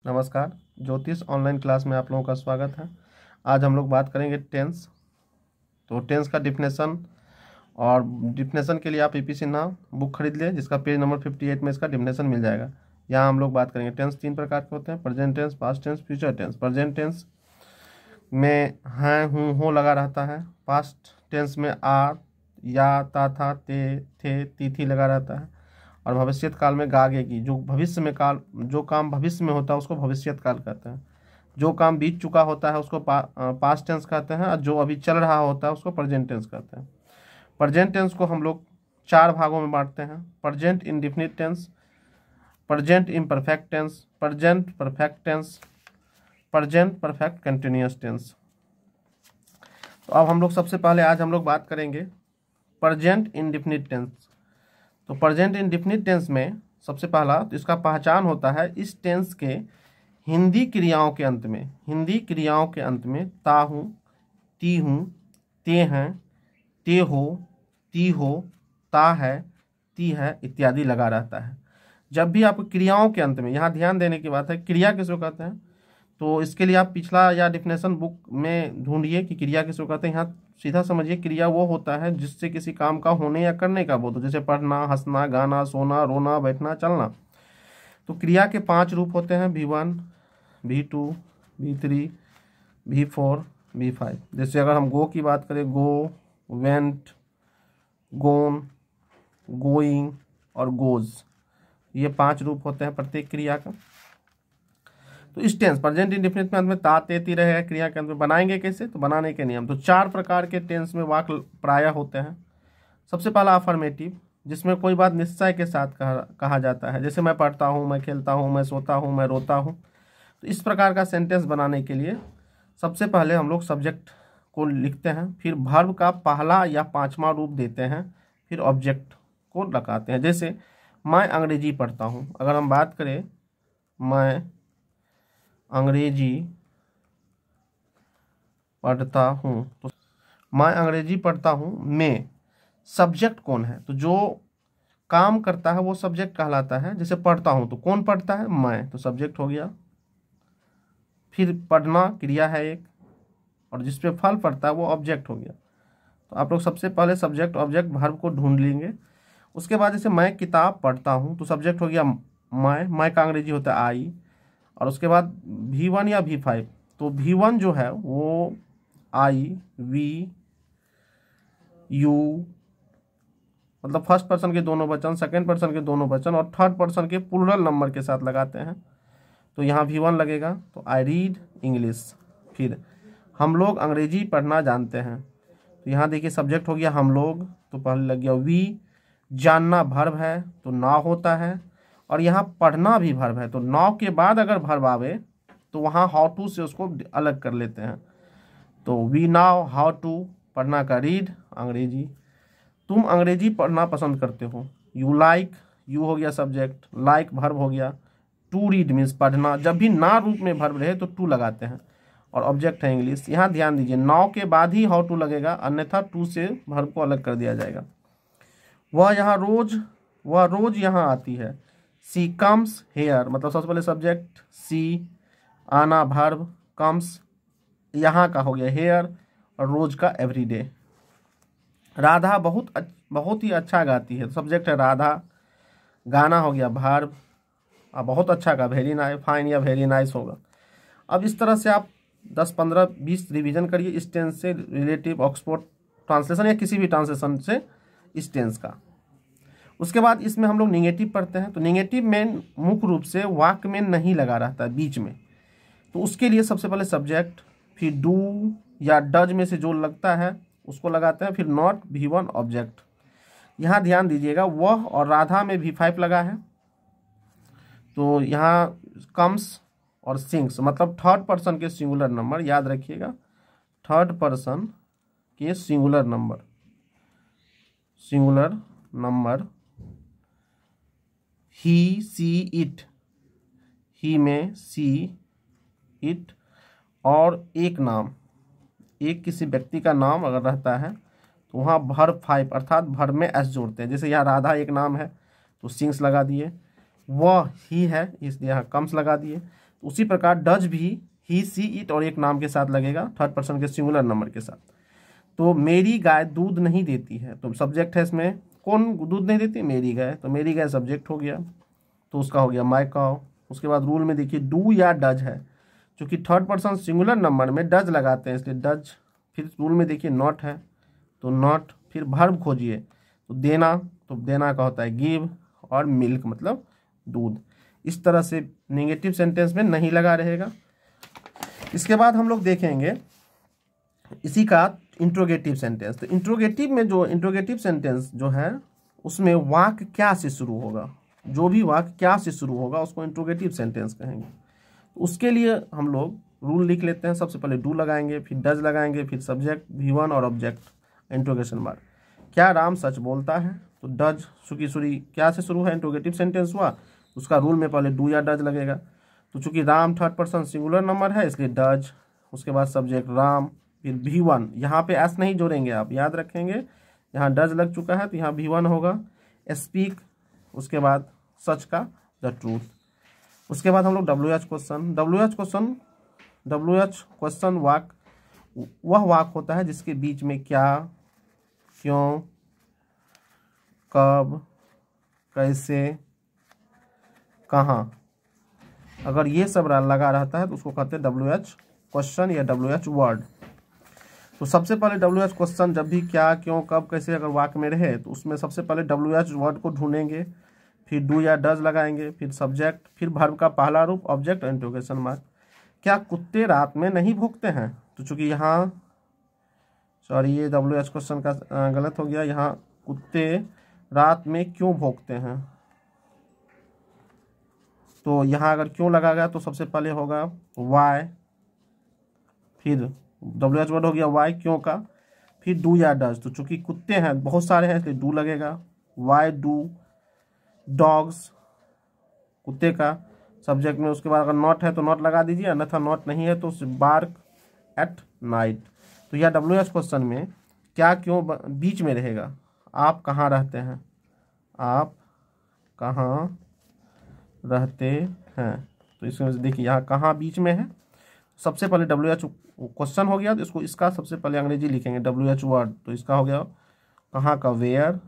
नमस्कार। ज्योतिष online class में आप लोगों का स्वागत है। आज हम लोग बात करेंगे टेंस। तो टेंस का डिफिनेशन, और डिफिनेशन के लिए आप पीपी सिन्हा बुक खरीद लें, जिसका पेज नंबर 58 में इसका डिफिनेशन मिल जाएगा। यहाँ हम लोग बात करेंगे टेंस 3 प्रकार के होते हैं: present tense, past tense, future tense. Present tense में हैं, हूँ, हो लगा रहता है। पास्ट टेंस में आ, या, ता, था, ते, थे, ती, थी लगा रहता है। और भविष्यत काल में गागेगी। जो भविष्य में काल, जो काम भविष्य में होता है उसको भविष्यत काल कहते हैं। जो काम बीत चुका होता है उसको पास्ट टेंस कहते हैं, और जो अभी चल रहा होता है उसको प्रेजेंट टेंस कहते हैं। प्रेजेंट टेंस को हम लोग 4 भागों में बांटते हैं: present indefinite tense, present imperfect tense, present perfect tense, present perfect continuous tense. तो अब हम लोग सबसे पहले आज हम लोग बात करेंगे प्रेजेंट इंडेफिनिट टेंस। तो प्रेजेंट इंडेफिनिट टेंस में सबसे पहला तो इसका पहचान होता है इस टेंस के हिंदी क्रियाओं के अंत में ता हूँ, ती हूँ, ते हैं, ते हो, ती हो, ता है, ती है इत्यादि लगा रहता है। जब भी आपको क्रियाओं के अंत में, यहाँ ध्यान देने की बात है, क्रिया किसको कहते हैं, तो इसके लिए आप पिछला या डिफिनेशन बुक में ढूंढिए कि क्रिया किसको कहते हैं। यहाँ सीधा समझिए, क्रिया वो होता है जिससे किसी काम का होने या करने का बोध हो, जैसे पढ़ना, हंसना, गाना, सोना, रोना, बैठना, चलना। तो क्रिया के 5 रूप होते हैं: V1, V2, V3, V4, V5। जैसे अगर हम गो की बात करें, गो, वेंट, गोन, गोइंग और गोज, ये 5 रूप होते हैं प्रत्येक क्रिया का। तो इस टेंस प्रेजेंट इंडेफिनिट में अंत में ता, ते, ती रहेगा क्रिया के अंत में। बनाएंगे कैसे, तो बनाने के नियम। तो 4 प्रकार के टेंस में वाक्य प्रायः होते हैं। सबसे पहला अफर्मेटिव, जिसमें कोई बात निश्चय के साथ कहा जाता है, जैसे मैं पढ़ता हूँ, मैं खेलता हूँ, मैं सोता हूँ, मैं रोता हूँ। तो इस प्रकार का सेंटेंस बनाने के लिए सबसे पहले हम लोग सब्जेक्ट को लिखते हैं, फिर वर्ब का पहला या 5वां रूप देते हैं, फिर ऑब्जेक्ट को लगाते हैं। जैसे मैं अंग्रेजी पढ़ता हूँ, अगर हम बात करें मैं अंग्रेजी पढ़ता हूँ, तो मैं अंग्रेजी पढ़ता हूँ में सब्जेक्ट कौन है, तो जो काम करता है वो सब्जेक्ट कहलाता है। जैसे पढ़ता हूँ तो कौन पढ़ता है, मैं, तो सब्जेक्ट हो गया। फिर पढ़ना क्रिया है एक, और जिस पे फल पड़ता है वो ऑब्जेक्ट हो गया। तो आप लोग सबसे पहले सब्जेक्ट ऑब्जेक्ट वर्ब को ढूंढ लेंगे। उसके बाद जैसे मैं किताब पढ़ता हूँ, तो सब्जेक्ट हो गया मैं का अंग्रेजी होता है आई। और उसके बाद V1 या V5, तो V1 जो है वो आई, वी, यू, मतलब फर्स्ट पर्सन के दोनों वचन, सेकंड पर्सन के दोनों वचन और थर्ड पर्सन के प्लूरल नंबर के साथ लगाते हैं। तो यहाँ V1 लगेगा, तो आई रीड इंग्लिश। फिर हम लोग अंग्रेजी पढ़ना जानते हैं, तो यहाँ देखिए सब्जेक्ट हो गया हम लोग, तो पहले लग गया वी। जानना वर्ब है तो नाउ होता है, और यहाँ पढ़ना भी वर्ब है, तो नाउ के बाद अगर वर्ब आवे तो वहाँ हाउ टू से उसको अलग कर लेते हैं। तो वी नाउ हाउ टू, पढ़ना का रीड, अंग्रेजी। तुम अंग्रेजी पढ़ना पसंद करते हो, यू लाइक, यू हो गया सब्जेक्ट, लाइक वर्ब हो गया। टू रीड मीन्स पढ़ना, जब भी ना रूप में वर्ब रहे तो टू लगाते हैं, और ऑब्जेक्ट है इंग्लिश। यहाँ ध्यान दीजिए, नाउ के बाद ही हाउ टू लगेगा, अन्यथा टू से वर्ब को अलग कर दिया जाएगा। वह रोज यहाँ आती है। सी कम्स हेयर, मतलब सबसे पहले सब्जेक्ट सी, आना वर्ब, कम्स यहाँ का हो गया हेयर, और रोज का एवरीडे। राधा बहुत ही अच्छा गाती है, सब्जेक्ट है राधा। गाना हो गया वर्ब, बहुत अच्छा का वेरी नाइस, फाइन या वेरी नाइस होगा। अब इस तरह से आप 10, 15, 20 रिवीजन करिए इस टेंस से रिलेटिव, ऑक्सफोर्ड ट्रांसलेशन या किसी भी ट्रांसलेशन से इस टेंस का। उसके बाद इसमें हम लोग निगेटिव पढ़ते हैं। तो निगेटिव में मुख्य रूप से वाक्य में नहीं लगा रहता है, बीच में। तो उसके लिए सबसे पहले सब्जेक्ट, फिर डू या डज में से जो लगता है उसको लगाते हैं, फिर नॉट, V1 ऑब्जेक्ट। यहाँ ध्यान दीजिएगा, वह और राधा में V5 लगा है, तो यहाँ कम्स और सिंग्स, मतलब थर्ड पर्सन के सिंगुलर नंबर, याद रखिएगा, थर्ड पर्सन के singular number, he, she, it, he में सी, इट, और एक नाम, एक किसी व्यक्ति का नाम अगर रहता है तो वहाँ वर्ब 5 अर्थात वर्ब में एस जोड़ते हैं। जैसे यहाँ राधा एक नाम है तो सिंग्स लगा दिए, वह ही है इसलिए यहाँ कम्स लगा दिए। उसी प्रकार डज भी ही, सी, इट और एक नाम के साथ लगेगा, थर्ड पर्सन के सिंगुलर नंबर के साथ। तो मेरी गाय दूध नहीं देती है, तो सब्जेक्ट है इसमें, कौन दूध नहीं देती? मेरी गाय, तो मेरी गाय सब्जेक्ट हो गया, तो उसका हो गया माय काउ। उसके बाद रूल में देखिए डू या डज है, क्योंकि थर्ड पर्सन सिंगुलर नंबर में डज लगाते हैं इसलिए डज। फिर रूल में देखिए नॉट है तो नॉट, फिर वर्ब खोजिए तो देना, तो देना का होता है गिव, और मिल्क मतलब दूध। इस तरह से नेगेटिव सेंटेंस में नहीं लगा रहेगा। इसके बाद हम लोग देखेंगे इसी का इंट्रोगेटिव सेंटेंस। तो इंट्रोगेटिव में जो इंट्रोगेटिव सेंटेंस जो है उसमें वाक्य क्या से शुरू होगा, जो भी वाक्य क्या से शुरू होगा उसको इंट्रोगेटिव सेंटेंस कहेंगे। तो उसके लिए हम लोग रूल लिख लेते हैं। सबसे पहले डू लगाएंगे, फिर डज लगाएंगे, फिर सब्जेक्ट V1 और ऑब्जेक्ट इंट्रोगेशन मार्क। क्या राम सच बोलता है? तो डज चूंकि सुरी क्या से शुरू है, इंट्रोगेटिव सेंटेंस हुआ, उसका रूल में पहले डू या डज लगेगा। तो चूंकि Ram third person singular number है इसलिए डज, उसके बाद सब्जेक्ट राम, फिर V1, यहाँ पे एस नहीं जोड़ेंगे, आप याद रखेंगे, यहाँ डज लग चुका है तो यहाँ V1 होगा, स्पीक, उसके बाद सच का द ट्रूथ। उसके बाद हम लोग WH क्वेश्चन वाक, वह वाक होता है जिसके बीच में क्या, क्यों, कब, कैसे, कहाँ, अगर ये सब लगा रहता है तो उसको कहते हैं WH क्वेश्चन या WH वर्ड। तो सबसे पहले WH क्वेश्चन जब भी क्या, क्यों, कब, कैसे अगर वाक्य में रहे तो उसमें सबसे पहले WH वर्ड को ढूंढेंगे, फिर डू या डज लगाएंगे, फिर सब्जेक्ट, फिर वर्ब का पहला रूप ऑब्जेक्ट इंट्रोगेशन मार्क। क्या कुत्ते रात में नहीं भौंकते हैं? तो चूंकि यहाँ सॉरी ये WH क्वेश्चन का गलत हो गया, यहाँ कुत्ते रात में क्यों भौंकते हैं, तो यहाँ अगर क्यों लगा गया तो सबसे पहले होगा वाई, फिर WH वर्ड हो गया वाई क्यों का, फिर डू या डज। तो चूंकि कुत्ते हैं बहुत सारे हैं इसलिए डू लगेगा, वाई डू डॉग्स, कुत्ते का सब्जेक्ट में। उसके बाद अगर नॉट है तो नॉट लगा दीजिए, अन्यथा नॉट नहीं है तो बार्क एट नाइट। तो यह WH क्वेश्चन में क्या क्यों बीच में रहेगा, आप कहाँ रहते हैं, आप कहाँ रहते हैं। तो इसमें देखिए यहाँ कहाँ बीच में है, सबसे पहले WH क्वेश्चन हो गया तो इसको इसका सबसे पहले अंग्रेजी लिखेंगे WH वर्ड, तो इसका हो गया कहाँ का वेयर।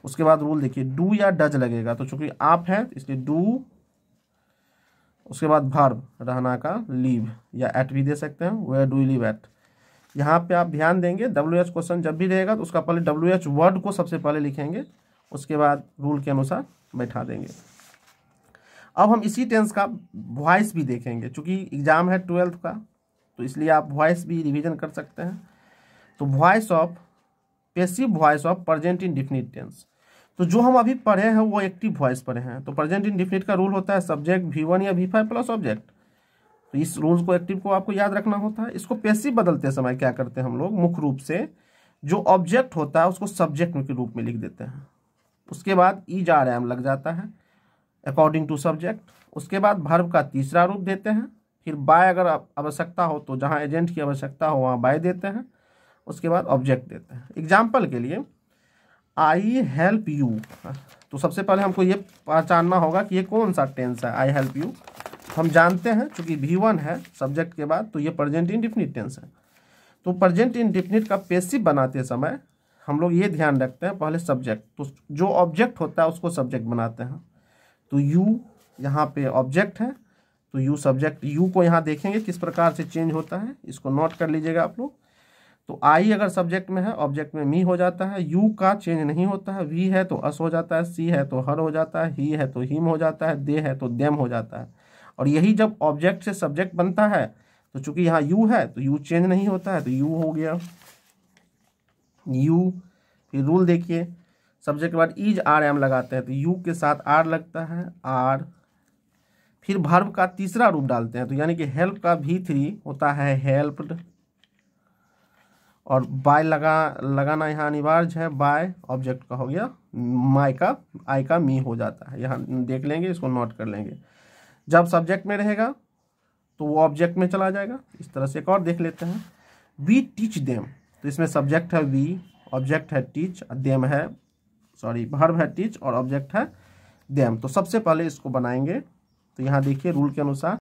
उसके बाद रूल देखिए डू या डज लगेगा, तो चूंकि आप है इसलिए डू, उसके बाद वर्ब रहना का लीव या एट भी दे सकते हैं, where do you live at. यहाँ पे आप ध्यान देंगे WH क्वेश्चन जब भी रहेगा तो उसका पहले WH वर्ड को सबसे पहले लिखेंगे, उसके बाद रूल के अनुसार बैठा देंगे। अब हम इसी टेंस का वॉइस भी देखेंगे, चूंकि एग्जाम है 12th का तो इसलिए आप वॉइस भी रिवीजन कर सकते हैं। तो voice of passive voice of present indefinite tense, तो जो हम अभी पढ़े हैं वो एक्टिव वॉइस पढ़े हैं। तो प्रेजेंट इंडेफिनिट का रूल होता है सब्जेक्ट V1 या V5 प्लस ऑब्जेक्ट। तो इस रूल्स को एक्टिव को आपको याद रखना होता है। इसको पैसिव बदलते समय क्या करते हैं हम लोग, मुख्य रूप से जो ऑब्जेक्ट होता है उसको सब्जेक्ट के रूप में लिख देते हैं, उसके बाद ER लग जाता है अकॉर्डिंग टू सब्जेक्ट। उसके बाद वर्ब का तीसरा रूप देते हैं, फिर बाय अगर आवश्यकता हो तो जहाँ एजेंट की आवश्यकता हो वहाँ बाय देते हैं, उसके बाद ऑब्जेक्ट देते हैं। एग्जाम्पल के लिए आई हेल्प यू, तो सबसे पहले हमको ये पहचानना होगा कि ये कौन सा टेंस है आई हेल्प यू। हम जानते हैं चूंकि V1 है सब्जेक्ट के बाद तो ये प्रेजेंट इंडेफिनिट टेंस है। तो प्रेजेंट इंडेफिनिट का पैसिव बनाते समय हम लोग ये ध्यान रखते हैं पहले सब्जेक्ट, तो जो ऑब्जेक्ट होता है उसको सब्जेक्ट बनाते हैं। तो यू यहाँ पे ऑब्जेक्ट है तो यू सब्जेक्ट, यू को यहाँ देखेंगे किस प्रकार से चेंज होता है, इसको नोट कर लीजिएगा आप लोग। तो आई अगर सब्जेक्ट में है ऑब्जेक्ट में मी हो जाता है, यू का चेंज नहीं होता है, वी है तो अस हो जाता है, सी है तो हर हो जाता है, ही है तो हिम हो जाता है, दे है तो देम हो जाता है। और यही जब ऑब्जेक्ट से सब्जेक्ट बनता है तो चूंकि यहाँ यू है तो यू चेंज नहीं होता है तो यू हो गया यू। फिर रूल देखिए सब्जेक्ट के बाद ER लगाते हैं तो यू के साथ R लगता है R। फिर वर्ब का तीसरा रूप डालते हैं तो यानी कि हेल्प का V3 होता है हेल्प्ड, और बाय लगाना यहाँ अनिवार्य है, बाय ऑब्जेक्ट का हो गया, माई का आई का मी हो जाता है, यहाँ देख लेंगे, इसको नोट कर लेंगे। जब सब्जेक्ट में रहेगा तो वो ऑब्जेक्ट में चला जाएगा। इस तरह से एक और देख लेते हैं, वी टीच देम, तो इसमें सब्जेक्ट है वी, ऑब्जेक्ट है टीच, देम है वर्ब है टीच और ऑब्जेक्ट है देम। तो सबसे पहले इसको बनाएंगे तो यहाँ देखिए रूल के अनुसार